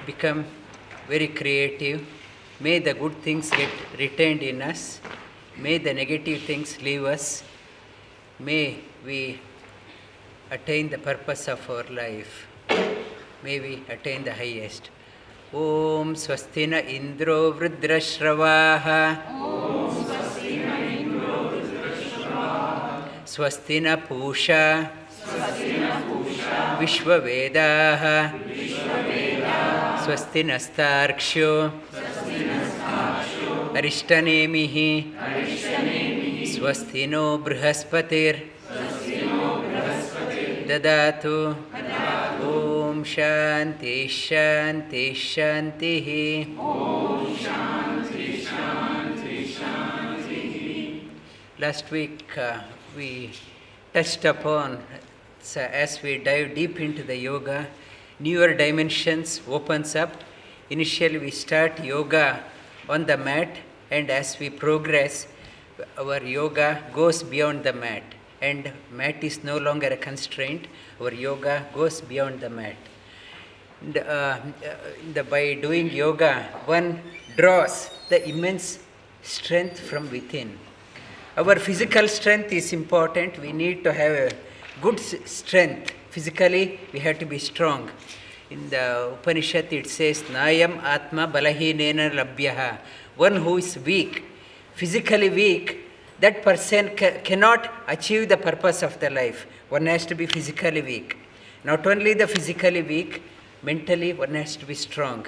become very creative. May the good things get retained in us. May the negative things leave us. May we attain the purpose of our life. May we attain the highest. Om Swastina Indro Vridrashravah. Swastina Pusha. Vishwavedah. Swastina Starkshu. Arishtanemihi. Swastino Brihaspatir. Dadatu. Om Shanti Shanti Shanti. Last week we touched upon, as we dive deep into the yoga, newer dimensions opens up. Initially we start yoga on the mat, and as we progress, our yoga goes beyond the mat, and mat is no longer a constraint. Our yoga goes beyond the mat. By doing yoga, one draws the immense strength from within. Our physical strength is important. We need to have a good strength. Physically, we have to be strong. In the Upanishad, it says, Nayam Atma Balahinena Labhyaha. One who is weak, physically weak, that person cannot achieve the purpose of the life. One has to be physically weak. Not only the physically weak, mentally one has to be strong.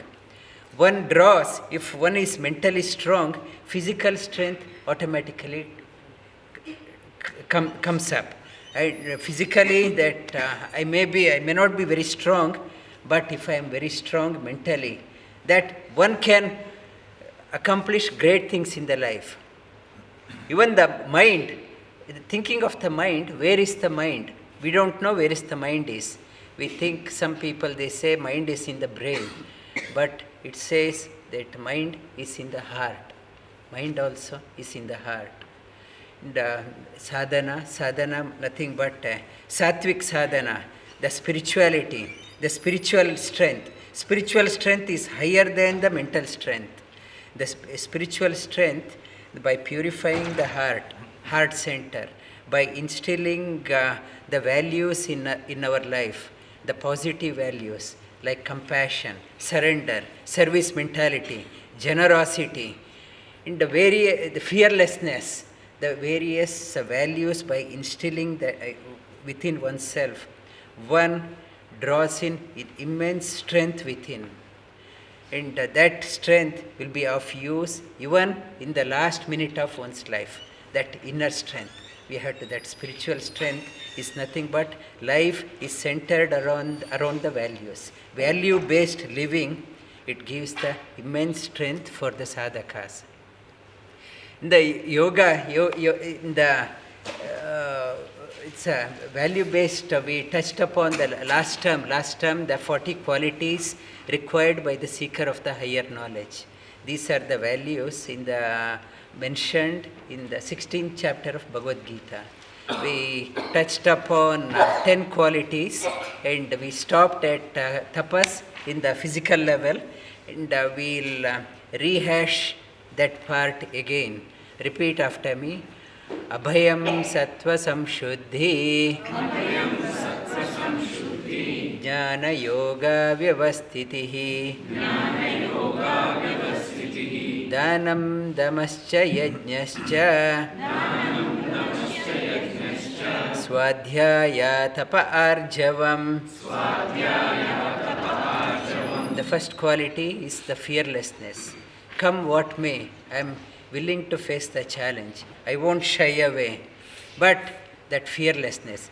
One draws, if one is mentally strong, physical strength automatically comes up. Physically, that I may not be very strong, but if I am very strong mentally, that one can accomplish great things in the life. Even the mind, thinking of the mind, where is the mind? We don't know where is the mind is. We think, some people, they say mind is in the brain, but it says that mind is in the heart. Mind also is in the heart. And sadhana, nothing but sattvic sadhana, the spirituality, the spiritual strength. Spiritual strength is higher than the mental strength. The spiritual strength, by purifying the heart center, by instilling the values in our life, the positive values like compassion, surrender, service mentality, generosity, and the fearlessness, the various values, by instilling within oneself, one draws in immense strength within. And that strength will be of use even in the last minute of one's life. That inner strength. We have to, that spiritual strength is nothing but life is centered around the values. Value-based living, it gives the immense strength for the sadhakas. In the yoga, it's a value-based, we touched upon the last term, the 40 qualities required by the seeker of the higher knowledge. These are the values mentioned in the 16th chapter of Bhagavad Gita. We touched upon 10 qualities, and we stopped at tapas in the physical level, and we'll rehash that part again. Repeat after me. Abhayam sattva samshuddhi. Jnana yoga vyavastitihi. Dhanam damascha yajnascha. Swadhyaya tapa arjavam. The first quality is the fearlessness. Come what may, I am willing to face the challenge. I won't shy away. But that fearlessness,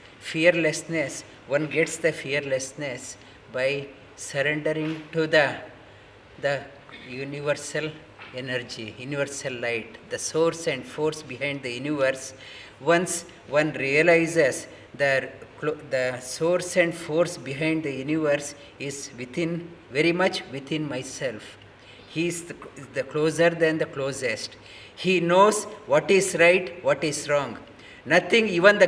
one gets the fearlessness by surrendering to the universal energy, universal light, the source and force behind the universe. Once one realizes the source and force behind the universe is very much within myself. He is the closer than the closest. He knows what is right, what is wrong. Nothing, even a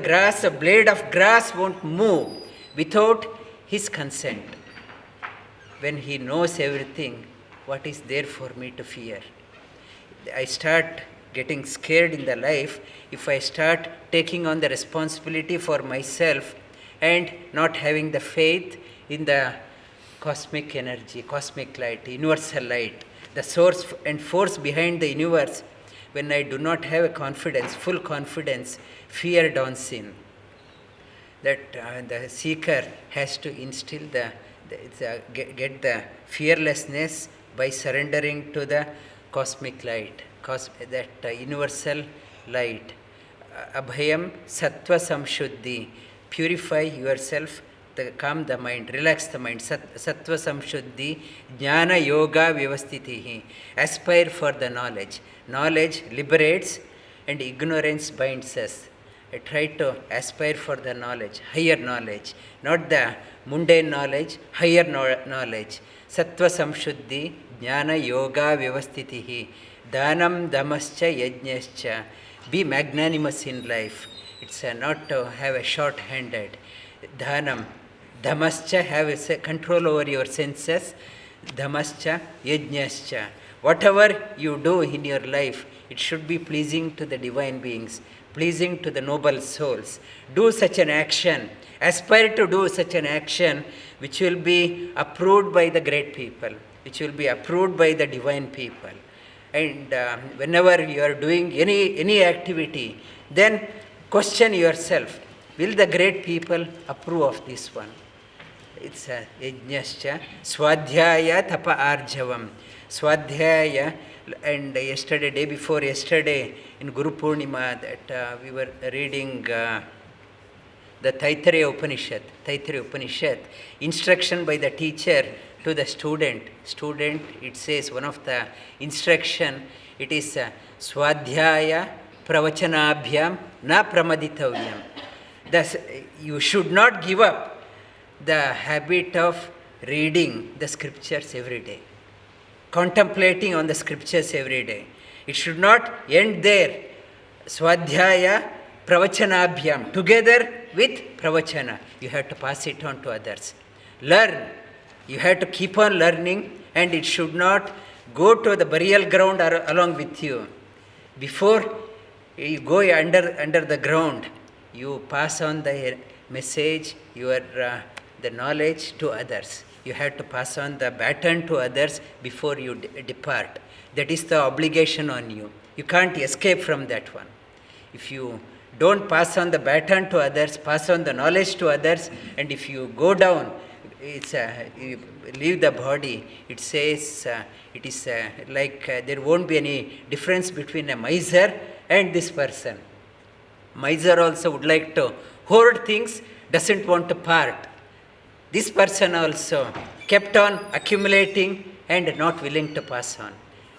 blade of grass won't move without his consent. when he knows everything, what is there for me to fear? I start getting scared in the life if I start taking on the responsibility for myself and not having the faith in the cosmic energy, cosmic light, universal light, the source and force behind the universe. When I do not have a confidence, full confidence, fear dawns in. That the seeker has to instill get the fearlessness by surrendering to the cosmic light, that universal light. Abhayam sattva samshuddhi. Purify yourself, calm the mind, relax the mind. Sattva samshuddhi, jnana yoga vyavastitihi. Aspire for the knowledge. Knowledge liberates and ignorance binds us. I try to aspire for the knowledge, higher knowledge, not the mundane knowledge, higher knowledge. Sattva samshuddhi, jnana yoga vyavastitihi. Dhanam dhamascha yajnascha. Be magnanimous in life. It's not to have a short-handed. Dhanam, dhamascha, have a control over your senses. Dhamascha yajnascha. Whatever you do in your life, it should be pleasing to the divine beings, pleasing to the noble souls. Do such an action, aspire to do such an action which will be approved by the great people, which will be approved by the divine people. And whenever you are doing any activity, then question yourself, will the great people approve of this one? It's a yajnascha, swadhyaya tapa arjavam. Swadhyaya, and day before yesterday in Guru Purnima, that we were reading the Taittiriya Upanishad, instruction by the teacher to the student. Student, it says, one of the instruction, it is Swadhyaya pravachanabhyam na pramaditavyam. Thus, you should not give up the habit of reading the scriptures every day, contemplating on the scriptures every day. It should not end there. Swadhyaya pravachanabhyam, together with pravachana. You have to pass it on to others. Learn. You have to keep on learning, and it should not go to the burial ground along with you. Before you go under the ground, you pass on the message, the knowledge to others. You have to pass on the baton to others before you depart. That is the obligation on you. You can't escape from that one. If you don't pass on the baton to others, pass on the knowledge to others, and if you go down, you leave the body, it says it is like there won't be any difference between a miser and this person. Miser also would like to hoard things, doesn't want to part. This person also kept on accumulating and not willing to pass on.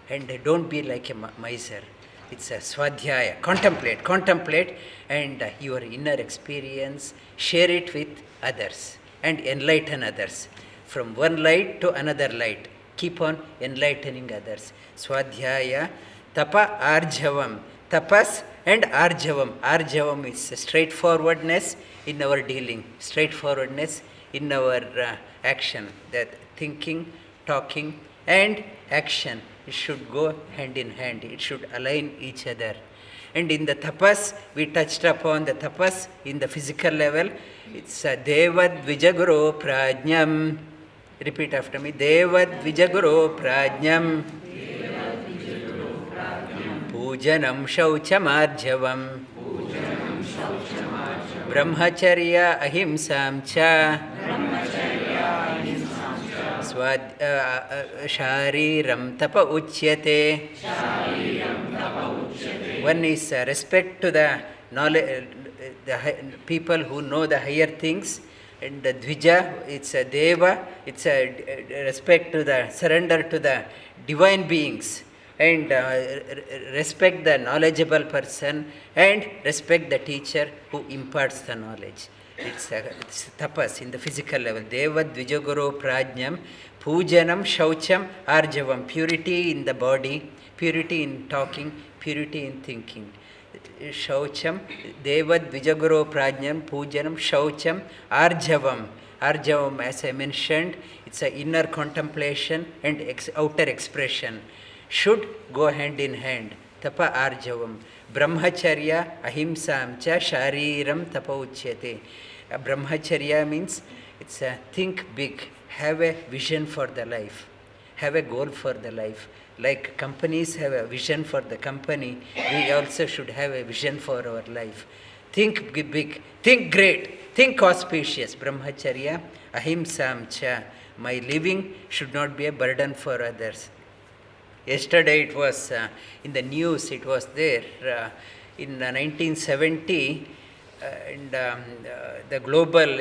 And don't be like a miser. It's a swadhyaya. Contemplate, and your inner experience, share it with others and enlighten others. From one light to another light, keep on enlightening others. Swadhyaya, tapa arjavam. Tapas and arjavam. Arjavam is straightforwardness in our dealing, straightforwardness in our action. That thinking, talking, and action, it should go hand in hand. It should align each other. And in the tapas, we touched upon the tapas in the physical level. It's Devad Vijaguru Prajnam. Repeat after me. Devad Vijaguru Prajnam. Pujanam Shauchamarjavam. Brahmacharya Ahimsam Cha. Shariram Tapa Uchyate. One is respect to the knowledge, the people who know the higher things, and the Dvija, it's a Deva, it's a respect to the surrender to the divine beings, and respect the knowledgeable person, and respect the teacher who imparts the knowledge. It's tapas in the physical level. Deva Dvijaguru Prajnam, Pujanam Shaucham Arjavam. Purity in the body, purity in talking, purity in thinking. Shaucham, Deva Dvijaguru Prajnam, Pujanam Shaucham Arjavam. Arjavam, as I mentioned, it's a inner contemplation and outer expression, should go hand in hand. Tapa arjavam. Brahmacharya ahimsam cha shariram tapa uchyate. Brahmacharya means it's a think big, have a vision for the life, have a goal for the life. Like companies have a vision for the company, we also should have a vision for our life. Think big, think great, think auspicious. Brahmacharya ahimsam cha. My living should not be a burden for others. Yesterday it was in the news, it was there in 1970, and the global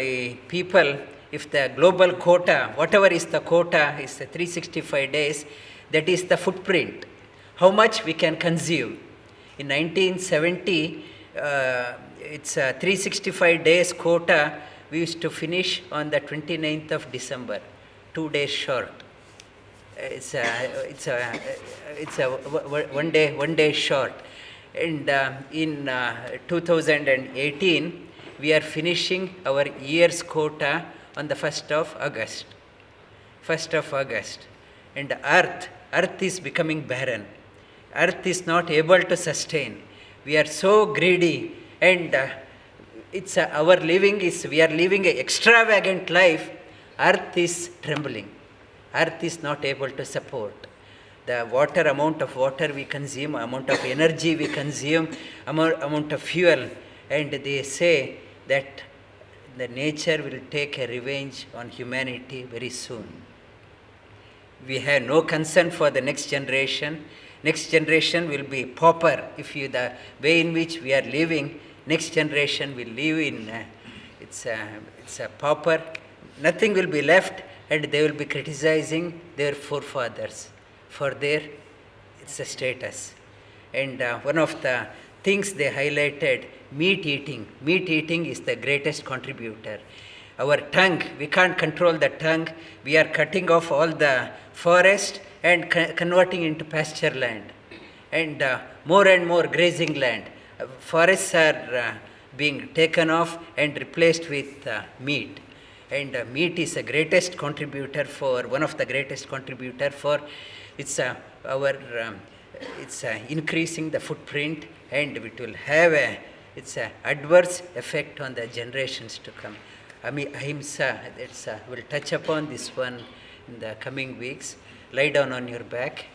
people, if the global quota, whatever is the quota, is the 365 days, that is the footprint, how much we can consume. In 1970, it's a 365 days quota, we used to finish on the 29th of December, 2 days short. It's a one day short. And in 2018, we are finishing our year's quota on the 1st of August. 1st of August. And Earth is becoming barren. Earth is not able to sustain. We are so greedy, and it's our living is, we are living an extravagant life. Earth is trembling. Earth is not able to support. The amount of water we consume, amount of energy we consume, amount of fuel. And they say that the nature will take a revenge on humanity very soon. We have no concern for the next generation. Next generation will be pauper. The way in which we are living, next generation will live in, it's a pauper. Nothing will be left, and they will be criticizing their forefathers for their status. And one of the things they highlighted, meat eating. Meat eating is the greatest contributor. Our tongue, we can't control the tongue. We are cutting off all the forest and converting into pasture land. And more and more grazing land. Forests are being taken off and replaced with meat. And meat is the greatest contributor one of the greatest contributor for it's increasing the footprint, and it will have an adverse effect on the generations to come. Ahimsa, we'll touch upon this one in the coming weeks. Lie down on your back.